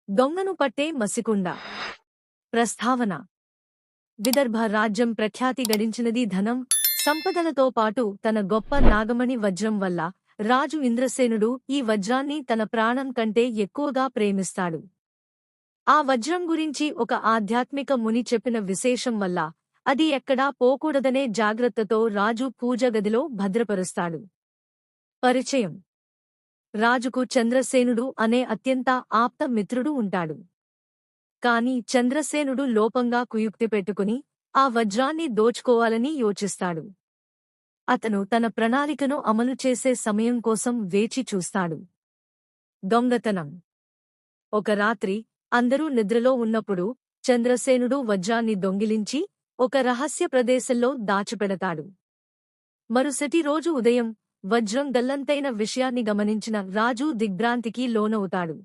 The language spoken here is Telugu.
దొంగను పట్టే మసికుండ. ప్రస్తావన: విదర్భ రాజ్యం ప్రఖ్యాతి గడించినది ధనం, సంపదలతో పాటు తన గొప్ప నాగమణి వజ్రం వల్ల. రాజు ఇంద్రసేనుడు ఈ వజ్రాన్ని తన ప్రాణం కంటే ఎక్కువగా ప్రేమిస్తాడు. ఆ వజ్రం గురించి ఒక ఆధ్యాత్మిక ముని చెప్పిన విశేషం వల్ల అది ఎక్కడా పోకూడదనే జాగ్రత్తతో రాజు పూజగదిలో భద్రపరుస్తాడు. పరిచయం: రాజుకు చంద్రసేనుడు అనే అత్యంత ఆప్త మిత్రుడు ఉంటాడు. కాని చంద్రసేనుడు లోపంగా కుయుక్తి పెట్టుకుని ఆ వజ్రాన్ని దోచుకోవాలని యోచిస్తాడు. అతను తన ప్రణాళికను అమలు చేసే సమయం కోసం వేచి చూస్తాడు. దొంగతనం. ఒక రాత్రి అందరూ నిద్రలో ఉన్నప్పుడు చంద్రసేనుడు వజ్రాన్ని దొంగిలించి ఒక రహస్య ప్రదేశంలో దాచిపెడతాడు. మరుసటి రోజు ఉదయం వజ్రం గల్లంతైన విషయాన్ని గమనించిన రాజు దిగ్భ్రాంతికి లోనవుతాడు.